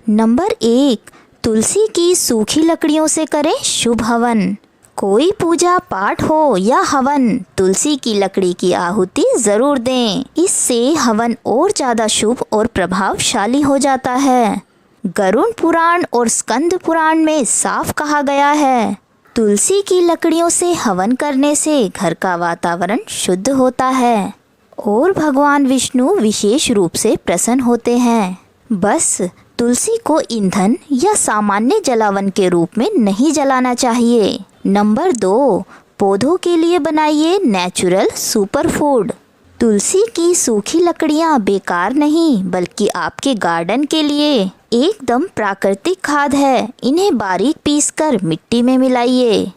Number 1, तुलसी की सूखी लकड़ियों से करें शुभ हवन। कोई पूजा पाठ हो या हवन, तुलसी की लकड़ी की आहुति ज़रूर दें। इससे हवन और ज़्यादा शुभ और प्रभावशाली हो जाता है। गरुड़ पुराण और स्कंद पुराण में साफ कहा गया है, तुलसी की लकड़ियों से हवन करने से घर का वातावरण शुद्ध होता है और भगवान विष्णु विशेष रूप से प्रसन्न होते हैं। बस तुलसी को ईंधन या सामान्य जलावन के रूप में नहीं जलाना चाहिए। नंबर 2, पौधों के लिए बनाइए नेचुरल सुपर फूड। तुलसी की सूखी लकड़ियाँ बेकार नहीं बल्कि आपके गार्डन के लिए एकदम प्राकृतिक खाद है। इन्हें बारीक पीसकर मिट्टी में मिलाइए।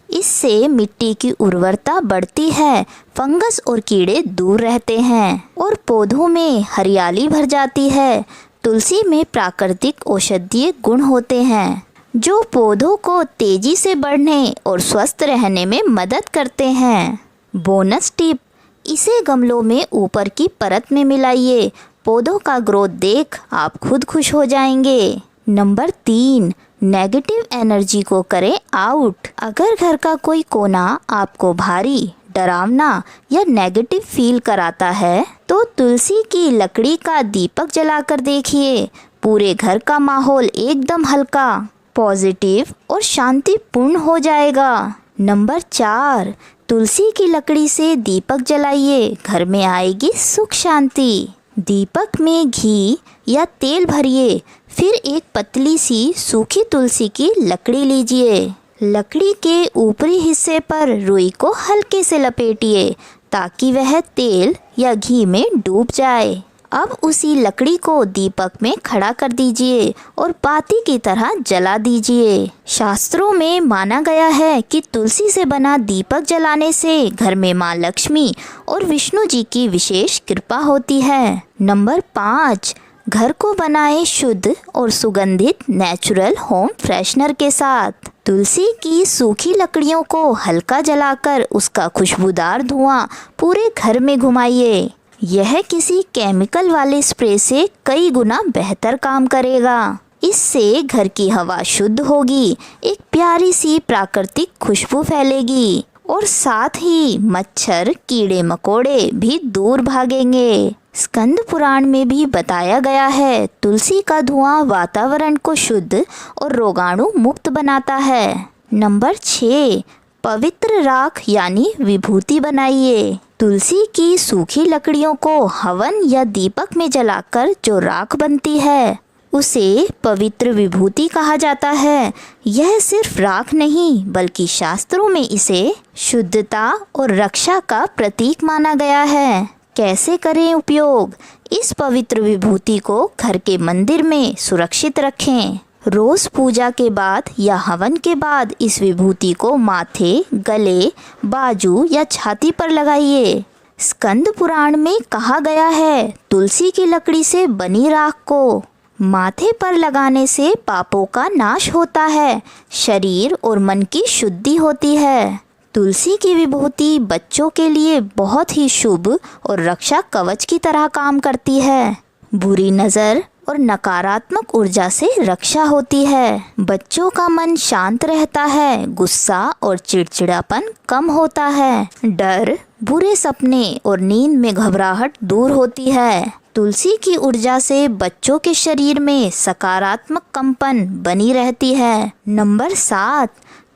इससे मिट्टी की उर्वरता बढ़ती है, फंगस और कीड़े दूर रहते हैं और पौधों में हरियाली भर जाती है। तुलसी में प्राकृतिक औषधीय गुण होते हैं जो पौधों को तेजी से बढ़ने और स्वस्थ रहने में मदद करते हैं। बोनस टिप, इसे गमलों में ऊपर की परत में मिलाइए। पौधों का ग्रोथ देख आप खुद खुश हो जाएंगे। नंबर 3, नेगेटिव एनर्जी को करें आउट। अगर घर का कोई कोना आपको भारी, डरावना या नेगेटिव फील कराता है तो तुलसी की लकड़ी का दीपक जलाकर देखिए। पूरे घर का माहौल एकदम हल्का, पॉजिटिव और शांतिपूर्ण हो जाएगा। नंबर 4, तुलसी की लकड़ी से दीपक जलाइए, घर में आएगी सुख शांति। दीपक में घी या तेल भरिए, फिर एक पतली सी सूखी तुलसी की लकड़ी लीजिए। लकड़ी के ऊपरी हिस्से पर रुई को हल्के से लपेटिए ताकि वह तेल या घी में डूब जाए। अब उसी लकड़ी को दीपक में खड़ा कर दीजिए और बाती की तरह जला दीजिए। शास्त्रों में माना गया है कि तुलसी से बना दीपक जलाने से घर में माँ लक्ष्मी और विष्णु जी की विशेष कृपा होती है। नंबर 5, घर को बनाए शुद्ध और सुगंधित नेचुरल होम फ्रेशनर के साथ। तुलसी की सूखी लकड़ियों को हल्का जलाकर उसका खुशबूदार धुआं पूरे घर में घुमाइए। यह किसी केमिकल वाले स्प्रे से कई गुना बेहतर काम करेगा। इससे घर की हवा शुद्ध होगी, एक प्यारी सी प्राकृतिक खुशबू फैलेगी और साथ ही मच्छर, कीड़े मकोड़े भी दूर भागेंगे। स्कंद पुराण में भी बताया गया है, तुलसी का धुआं वातावरण को शुद्ध और रोगाणु मुक्त बनाता है। नंबर 6, पवित्र राख यानी विभूति बनाइए। तुलसी की सूखी लकड़ियों को हवन या दीपक में जलाकर जो राख बनती है उसे पवित्र विभूति कहा जाता है। यह सिर्फ राख नहीं बल्कि शास्त्रों में इसे शुद्धता और रक्षा का प्रतीक माना गया है। कैसे करें उपयोग? इस पवित्र विभूति को घर के मंदिर में सुरक्षित रखें। रोज पूजा के बाद या हवन के बाद इस विभूति को माथे, गले, बाजू या छाती पर लगाइए। स्कंद पुराण में कहा गया है, तुलसी की लकड़ी से बनी राख को माथे पर लगाने से पापों का नाश होता है, शरीर और मन की शुद्धि होती है। तुलसी की विभूति बच्चों के लिए बहुत ही शुभ और रक्षा कवच की तरह काम करती है। बुरी नज़र और नकारात्मक ऊर्जा से रक्षा होती है। बच्चों का मन शांत रहता है, गुस्सा और चिड़चिड़ापन कम होता है, डर, बुरे सपने और नींद में घबराहट दूर होती है। तुलसी की ऊर्जा से बच्चों के शरीर में सकारात्मक कंपन बनी रहती है। नंबर 7,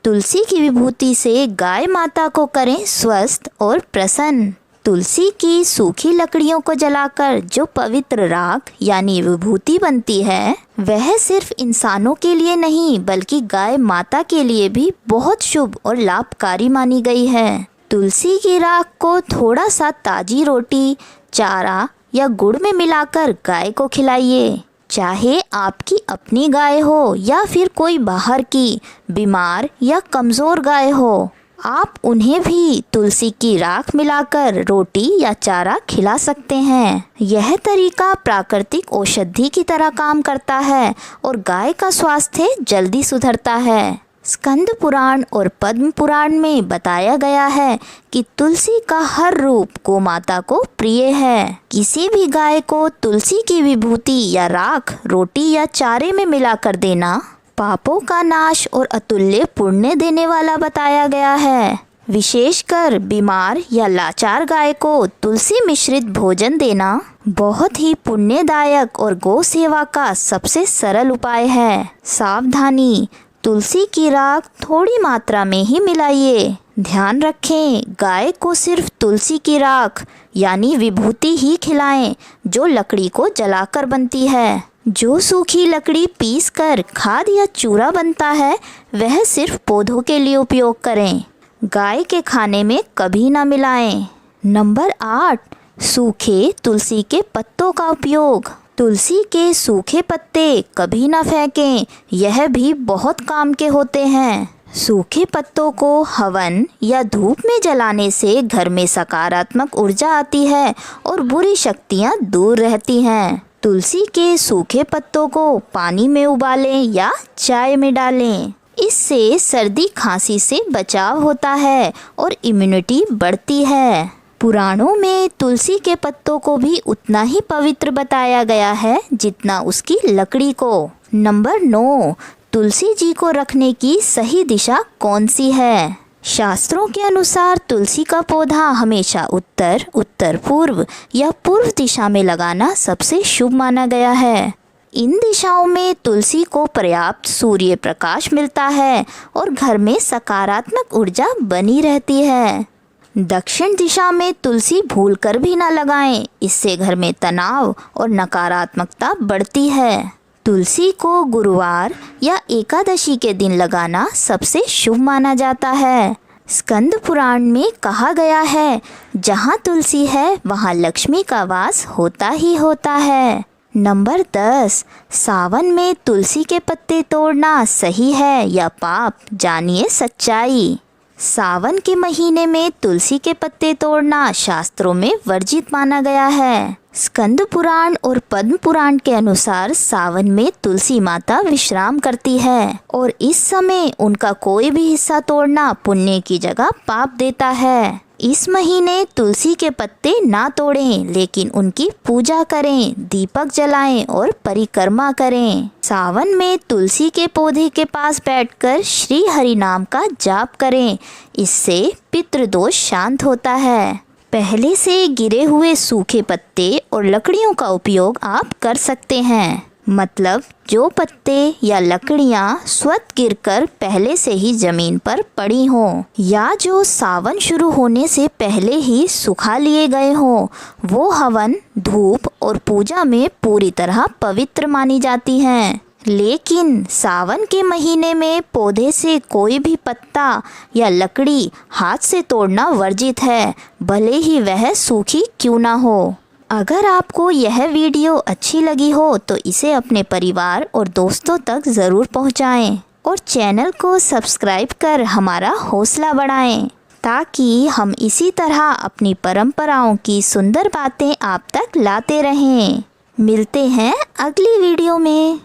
तुलसी की विभूति से गाय माता को करें स्वस्थ और प्रसन्न। तुलसी की सूखी लकड़ियों को जलाकर जो पवित्र राख यानी विभूति बनती है वह सिर्फ इंसानों के लिए नहीं बल्कि गाय माता के लिए भी बहुत शुभ और लाभकारी मानी गई है। तुलसी की राख को थोड़ा सा ताजी रोटी, चारा या गुड़ में मिलाकर गाय को खिलाइए। चाहे आपकी अपनी गाय हो या फिर कोई बाहर की बीमार या कमज़ोर गाय हो, आप उन्हें भी तुलसी की राख मिलाकर रोटी या चारा खिला सकते हैं। यह तरीका प्राकृतिक औषधि की तरह काम करता है और गाय का स्वास्थ्य जल्दी सुधरता है। स्कंद पुराण और पद्म पुराण में बताया गया है कि तुलसी का हर रूप गोमाता को प्रिय है। किसी भी गाय को तुलसी की विभूति या राख रोटी या चारे में मिलाकर देना पापों का नाश और अतुल्य पुण्य देने वाला बताया गया है। विशेषकर बीमार या लाचार गाय को तुलसी मिश्रित भोजन देना बहुत ही पुण्यदायक और गौ सेवा का सबसे सरल उपाय है। सावधानी, तुलसी की राख थोड़ी मात्रा में ही मिलाइए। ध्यान रखें, गाय को सिर्फ तुलसी की राख यानी विभूति ही खिलाएं जो लकड़ी को जलाकर बनती है। जो सूखी लकड़ी पीसकर खाद या चूरा बनता है वह सिर्फ पौधों के लिए उपयोग करें। गाय के खाने में कभी ना मिलाएं। नंबर 8, सूखे तुलसी के पत्तों का उपयोग। तुलसी के सूखे पत्ते कभी ना फेंकें, यह भी बहुत काम के होते हैं। सूखे पत्तों को हवन या धूप में जलाने से घर में सकारात्मक ऊर्जा आती है और बुरी शक्तियां दूर रहती हैं। तुलसी के सूखे पत्तों को पानी में उबालें या चाय में डालें। इससे सर्दी खांसी से बचाव होता है और इम्यूनिटी बढ़ती है। पुराणों में तुलसी के पत्तों को भी उतना ही पवित्र बताया गया है जितना उसकी लकड़ी को। नंबर 9, तुलसी जी को रखने की सही दिशा कौन सी है? शास्त्रों के अनुसार तुलसी का पौधा हमेशा उत्तर, उत्तर पूर्व या पूर्व दिशा में लगाना सबसे शुभ माना गया है। इन दिशाओं में तुलसी को पर्याप्त सूर्य प्रकाश मिलता है और घर में सकारात्मक ऊर्जा बनी रहती है। दक्षिण दिशा में तुलसी भूलकर भी ना लगाएं, इससे घर में तनाव और नकारात्मकता बढ़ती है। तुलसी को गुरुवार या एकादशी के दिन लगाना सबसे शुभ माना जाता है। स्कंद पुराण में कहा गया है, जहाँ तुलसी है वहाँ लक्ष्मी का वास होता ही होता है। नंबर 10, सावन में तुलसी के पत्ते तोड़ना सही है या पाप, जानिए सच्चाई। सावन के महीने में तुलसी के पत्ते तोड़ना शास्त्रों में वर्जित माना गया है। स्कंद पुराण और पद्म पुराण के अनुसार सावन में तुलसी माता विश्राम करती है और इस समय उनका कोई भी हिस्सा तोड़ना पुण्य की जगह पाप देता है। इस महीने तुलसी के पत्ते ना तोड़ें, लेकिन उनकी पूजा करें, दीपक जलाएं और परिक्रमा करें। सावन में तुलसी के पौधे के पास बैठकर श्री हरि नाम का जाप करें, इससे पितृदोष शांत होता है। पहले से गिरे हुए सूखे पत्ते और लकड़ियों का उपयोग आप कर सकते हैं। मतलब जो पत्ते या लकड़ियाँ स्वतः गिरकर पहले से ही जमीन पर पड़ी हों या जो सावन शुरू होने से पहले ही सुखा लिए गए हों, वो हवन, धूप और पूजा में पूरी तरह पवित्र मानी जाती हैं। लेकिन सावन के महीने में पौधे से कोई भी पत्ता या लकड़ी हाथ से तोड़ना वर्जित है, भले ही वह सूखी क्यों ना हो। अगर आपको यह वीडियो अच्छी लगी हो तो इसे अपने परिवार और दोस्तों तक ज़रूर पहुंचाएं और चैनल को सब्सक्राइब कर हमारा हौसला बढ़ाएं, ताकि हम इसी तरह अपनी परंपराओं की सुंदर बातें आप तक लाते रहें। मिलते हैं अगली वीडियो में।